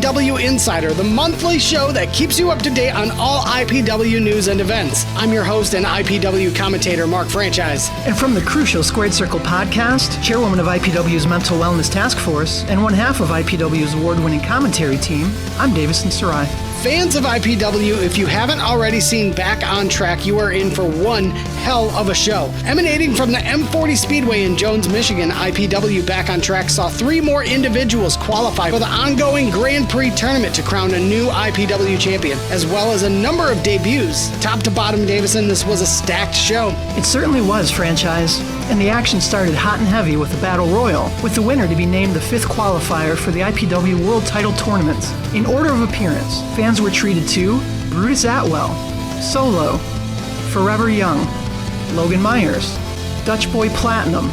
IPW Insider, the monthly show that keeps you up to date on all IPW news and events. I'm your host and IPW commentator, Mark Franchise. And from the crucial Squared Circle podcast, chairwoman of IPW's Mental Wellness Task Force, and one half of IPW's award-winning commentary team, I'm Davison Sarai. Fans of IPW, if you haven't already seen Back on Track, you are in for one hell of a show. Emanating from the M40 Speedway in Jones, Michigan, IPW Back on Track saw 3 more individuals qualify for the ongoing Grand Prix tournament to crown a new IPW champion, as well as a number of debuts. Top to bottom, Davison, this was a stacked show. It certainly was, Franchise. And the action started hot and heavy with the Battle Royal, with the winner to be named the 5th qualifier for the IPW World Title Tournament. In order of appearance, fans were treated to Brutus Atwell, Solo, Forever Young, Logan Myers, Dutch Boy Platinum,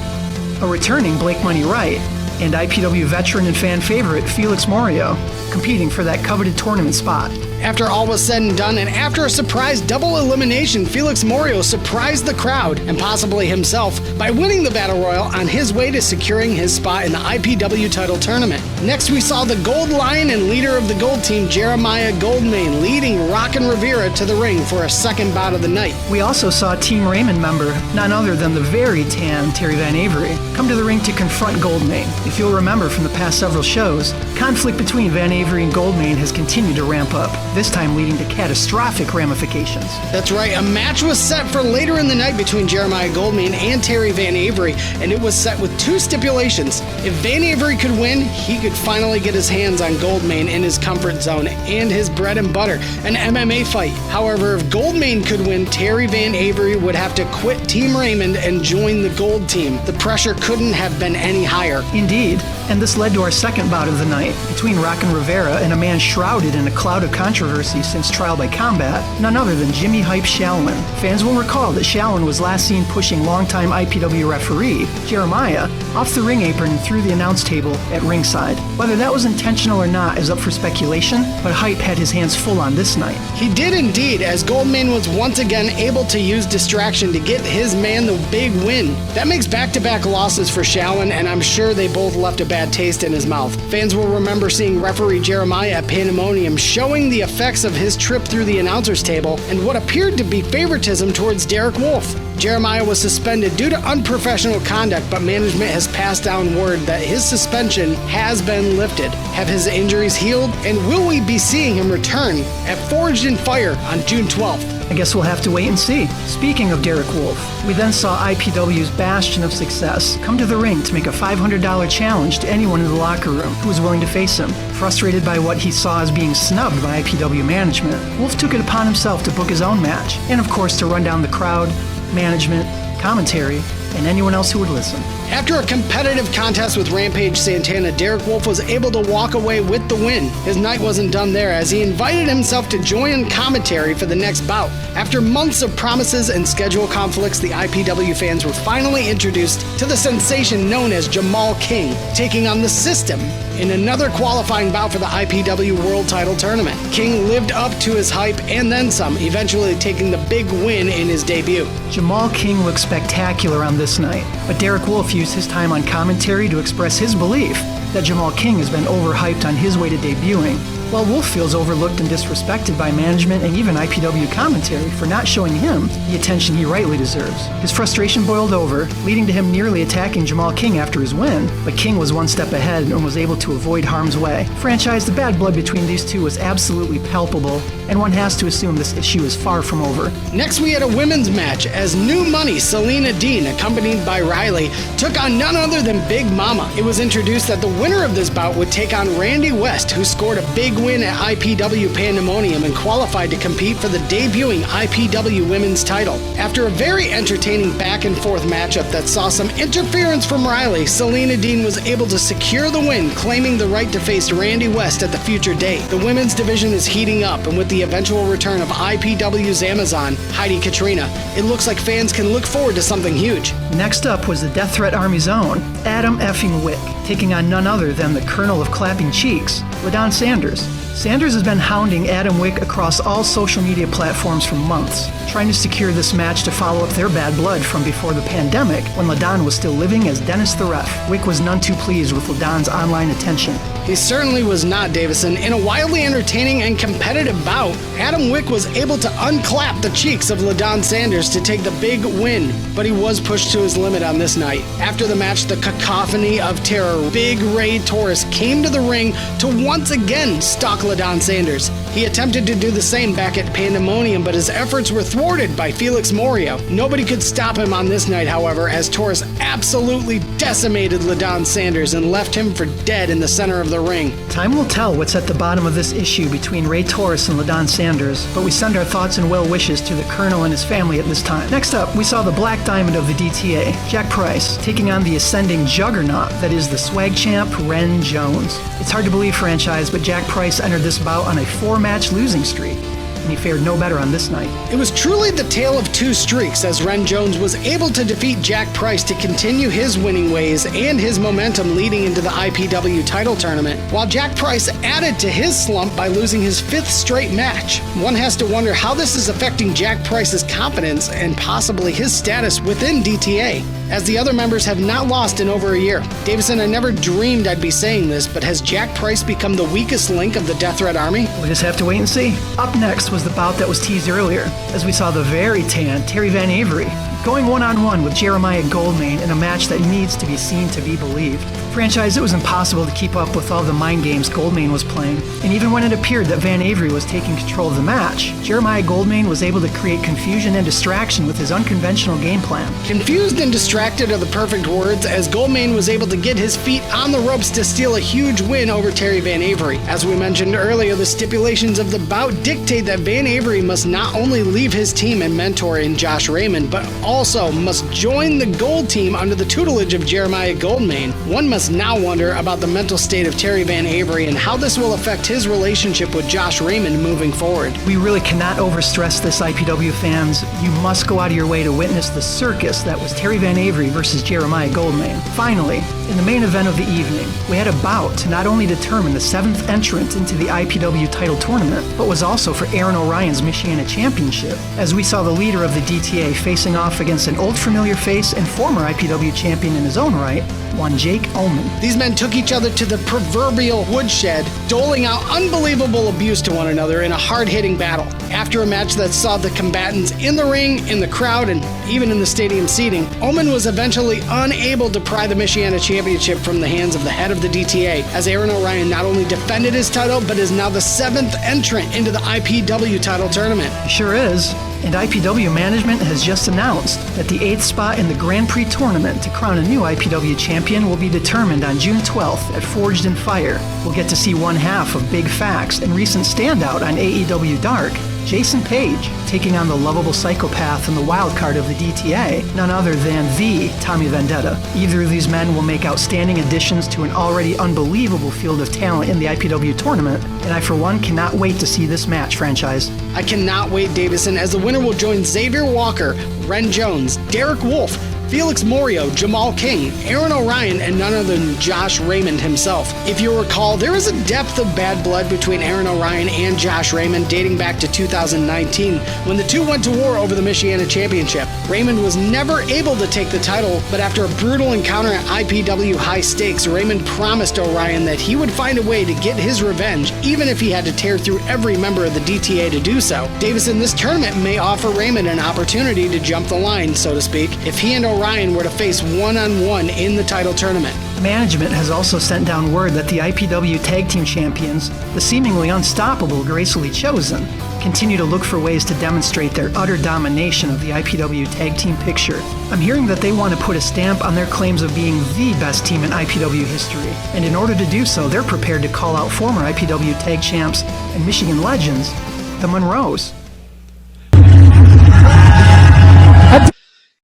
a returning Blake Money Wright, and IPW veteran and fan favorite Felix Morio, competing for that coveted tournament spot. After all was said and done, and after a surprise double elimination, Felix Morio surprised the crowd, and possibly himself, by winning the Battle Royal on his way to securing his spot in the IPW title tournament. Next, we saw the Gold Lion and leader of the Gold Team, Jeremiah Goldmain, leading Rockin' Rivera to the ring for a second bout of the night. We also saw Team Raymond member, none other than the very tan Terry Van Avery, come to the ring to confront Goldmain. If you'll remember from the past several shows, conflict between Van Avery and Goldmain has continued to ramp up, this time leading to catastrophic ramifications. That's right, a match was set for later in the night between Jeremiah Goldmain and Terry Van Avery, and it was set with 2 stipulations. If Van Avery could win, he could finally get his hands on Goldmain in his comfort zone and his bread and butter, an MMA fight. However, if Goldmain could win, Terry Van Avery would have to quit Team Raymond and join the Gold Team. The pressure couldn't have been any higher. Indeed, and this led to our second bout of the night between Rockin' Rivera and a man shrouded in a cloud of controversy since trial by combat, none other than Jimmy Hype Shalwin. Fans will recall that Shalwin was last seen pushing longtime IPW referee Jeremiah off the ring apron and through the announce table at ringside. Whether that was intentional or not is up for speculation, but Hype had his hands full on this night. He did indeed, as Goldmain was once again able to use distraction to get his man the big win. That makes back-to-back losses for Shalwin, and I'm sure they both left a bad taste in his mouth. Fans will remember seeing referee Jeremiah at Pandemonium showing the effects of his trip through the announcer's table and what appeared to be favoritism towards Derek Wolf. Jeremiah was suspended due to unprofessional conduct, but management has passed down word that his suspension has been lifted. Have his injuries healed? And will we be seeing him return at Forged in Fire on June 12th? I guess we'll have to wait and see. Speaking of Derek Wolf, we then saw IPW's bastion of success come to the ring to make a $500 challenge to anyone in the locker room who was willing to face him. Frustrated by what he saw as being snubbed by IPW management, Wolf took it upon himself to book his own match, and of course to run down the crowd, management, commentary, and anyone else who would listen. After a competitive contest with Rampage Santana, Derek Wolf was able to walk away with the win. His night wasn't done there, as he invited himself to join in commentary for the next bout. After months of promises and schedule conflicts, the IPW fans were finally introduced to the sensation known as Jamal King, taking on the System in another qualifying bout for the IPW World Title Tournament. King lived up to his hype and then some, eventually taking the big win in his debut. Jamal King looked spectacular on this night, but Derek Wolf used his time on commentary to express his belief that Jamal King has been overhyped on his way to debuting, while Wolf feels overlooked and disrespected by management and even IPW commentary for not showing him the attention he rightly deserves. His frustration boiled over, leading to him nearly attacking Jamal King after his win, but King was one step ahead and was able to avoid harm's way. Franchise, the bad blood between these two was absolutely palpable, and one has to assume this issue is far from over. Next, we had a women's match as New Money Selena Dean, accompanied by Riley, took on none other than Big Mama. It was introduced that the winner of this bout would take on Randy West, who scored a big win at IPW Pandemonium and qualified to compete for the debuting IPW Women's title. After a very entertaining back and forth matchup that saw some interference from Riley, Selena Dean was able to secure the win, claiming the right to face Randy West at the future date. The women's division is heating up, and with the eventual return of IPW's Amazon, Heidi Katrina, it looks like fans can look forward to something huge. Next up was the Death Threat Army's own Adam effing Wick, taking on none other than the Colonel of Clapping Cheeks, LaDon Sanders. Sanders has been hounding Adam Wick across all social media platforms for months, trying to secure this match to follow up their bad blood from before the pandemic when LaDon was still living as Dennis the Ref. Wick was none too pleased with LaDon's online attention. He certainly was not, Davison. In a wildly entertaining and competitive bout, Adam Wick was able to unclap the cheeks of LaDon Sanders to take the big win, but he was pushed to his limit on this night. After the match, the cacophony of terror, Big Ray Torres came to the ring to once again stalk LaDon Sanders. He attempted to do the same back at Pandemonium, but his efforts were thwarted by Felix Morio. Nobody could stop him on this night, however, as Torres absolutely decimated LaDon Sanders and left him for dead in the center of the ring. Time will tell what's at the bottom of this issue between Ray Torres and LaDon Sanders, but we send our thoughts and well wishes to the Colonel and his family at this time. Next up, we saw the Black Diamond of the DTA, Jack Price, taking on the ascending juggernaut that is the swag champ, Ren Jones. It's hard to believe, franchise, but Jack Price entered this bout on a 4-match losing streak, and he fared no better on this night. It was truly the tale of two streaks, as Ren Jones was able to defeat Jack Price to continue his winning ways and his momentum leading into the IPW title tournament, while Jack Price added to his slump by losing his 5th straight match. One has to wonder how this is affecting Jack Price's confidence and possibly his status within DTA, as the other members have not lost in over a year. Davison, I never dreamed I'd be saying this, but has Jack Price become the weakest link of the Death Threat Army? We'll just have to wait and see. Up next was the bout that was teased earlier, as we saw the very tan Terry Van Avery going one-on-one with Jeremiah Goldmain in a match that needs to be seen to be believed. Franchise, it was impossible to keep up with all the mind games Goldmain was playing, and even when it appeared that Van Avery was taking control of the match, Jeremiah Goldmain was able to create confusion and distraction with his unconventional game plan. Confused and distracted are the perfect words, as Goldmain was able to get his feet on the ropes to steal a huge win over Terry Van Avery. As we mentioned earlier, the stipulations of the bout dictate that Van Avery must not only leave his team and mentor in Josh Raymond, but also must join the Gold team under the tutelage of Jeremiah Goldmain. One must now wonder about the mental state of Terry Van Avery and how this will affect his relationship with Josh Raymond moving forward. We really cannot overstress this, IPW fans. You must go out of your way to witness the circus that was Terry Van Avery versus Jeremiah Goldmain. Finally, in the main event of the evening, we had a bout to not only determine the 7th entrant into the IPW title tournament, but was also for Aaron Orion's Michiana Championship, as we saw the leader of the DTA facing off against an old familiar face and former IPW champion in his own right, one Jake Ullman. These men took each other to the proverbial woodshed, doling out unbelievable abuse to one another in a hard-hitting battle. After a match that saw the combatants in the ring, in the crowd, and even in the stadium seating, Ullman was eventually unable to pry the Michiana Championship from the hands of the head of the DTA, as Aaron Orion not only defended his title, but is now the 7th entrant into the IPW title tournament. He sure is. And IPW management has just announced that the 8th spot in the Grand Prix tournament to crown a new IPW champion will be determined on June 12th at Forged in Fire. We'll get to see one half of Big Facts and recent standout on AEW Dark, Jason Page, taking on the lovable psychopath and the wild card of the DTA, none other than the Tommy Vendetta. Either of these men will make outstanding additions to an already unbelievable field of talent in the IPW tournament, and I for one cannot wait to see this match, franchise. I cannot wait, Davison, as the winner will join Xavier Walker, Ren Jones, Derek Wolf, Felix Morio, Jamal King, Aaron Orion, and none other than Josh Raymond himself. If you recall, there is a depth of bad blood between Aaron Orion and Josh Raymond dating back to 2019, when the two went to war over the Michiana Championship. Raymond was never able to take the title, but after a brutal encounter at IPW High Stakes, Raymond promised Orion that he would find a way to get his revenge, even if he had to tear through every member of the DTA to do so. Davison, this tournament may offer Raymond an opportunity to jump the line, so to speak, if he and Orion were to face one-on-one in the title tournament. Management has also sent down word that the IPW Tag Team Champions, the seemingly unstoppable Gracefully Chosen, continue to look for ways to demonstrate their utter domination of the IPW Tag Team picture. I'm hearing that they want to put a stamp on their claims of being the best team in IPW history, and in order to do so, they're prepared to call out former IPW Tag Champs and Michigan legends, the Monroes.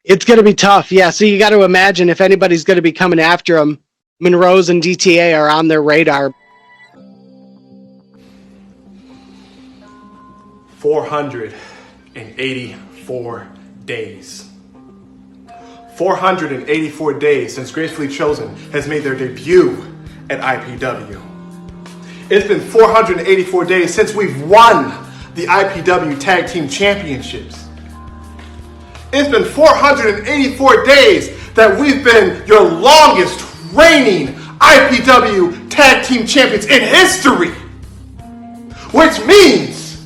It's going to be tough, yeah. So you got to imagine if anybody's going to be coming after them, Monroes and DTA are on their radar. 484 days. 484 days since Gracefully Chosen has made their debut at IPW. It's been 484 days since we've won the IPW Tag Team Championships. It's been 484 days that we've been your longest reigning IPW Tag Team Champions in history. Which means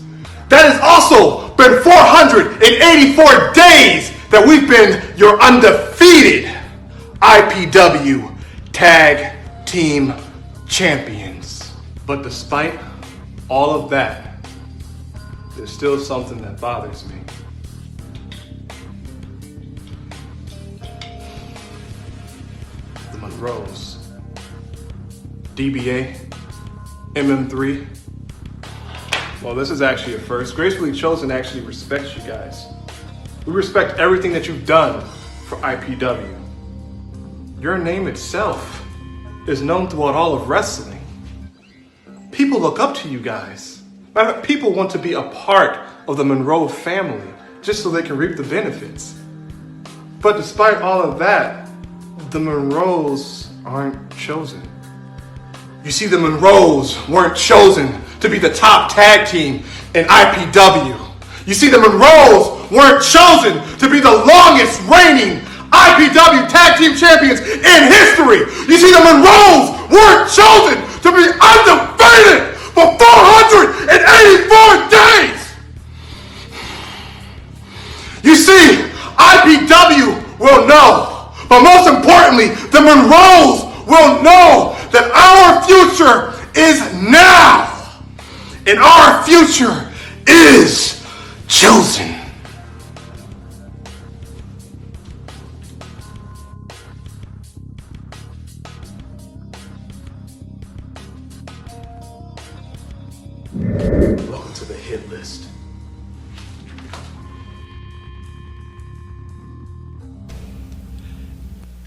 that it's also been 484 days that we've been your undefeated IPW Tag Team Champions. But despite all of that, there's still something that bothers me. The Monroes, DBA, MM3. Well, this is actually a first. Gracefully Chosen actually respects you guys. We respect everything that you've done for IPW. Your name itself is known throughout all of wrestling. People look up to you guys. People want to be a part of the Monroe family just so they can reap the benefits. But despite all of that, the Monroes aren't chosen. You see, the Monroes weren't chosen to be the top tag team in IPW. You see, the Monroes weren't chosen to be the longest reigning IPW Tag Team Champions in history. You see, the Monroes weren't chosen to be undefeated for 484 days. You see, IPW will know, but most importantly, the Monroes will know that our future is now, and our future is chosen. Welcome to the hit list.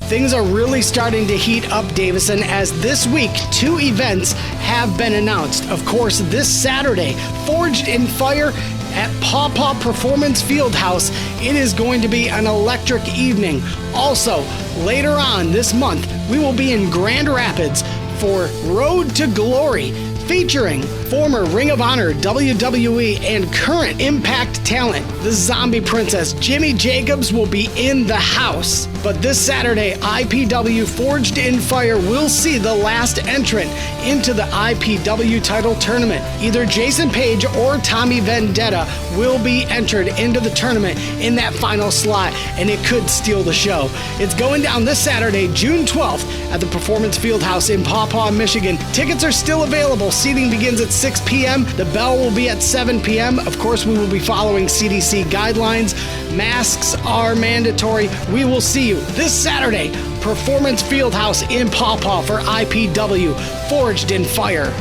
Things are really starting to heat up, Davison, as this week 2 events have been announced. Of course, this Saturday, Forged in Fire at Paw Paw Performance Fieldhouse. It is going to be an electric evening. Also, later on this month, we will be in Grand Rapids for Road to Glory, featuring former Ring of Honor, WWE, and current Impact talent. The Zombie Princess, Jimmy Jacobs, will be in the house. But this Saturday, IPW Forged in Fire will see the last entrant into the IPW title tournament. Either Jason Page or Tommy Vendetta will be entered into the tournament in that final slot, and it could steal the show. It's going down this Saturday, June 12th, at the Performance Fieldhouse in Paw Paw, Michigan. Tickets are still available. Seating begins at 6 p.m. The bell will be at 7 p.m. Of course, we will be following CDC guidelines. Masks are mandatory. We will see you this Saturday, Performance Fieldhouse in Paw Paw for IPW Forged in Fire.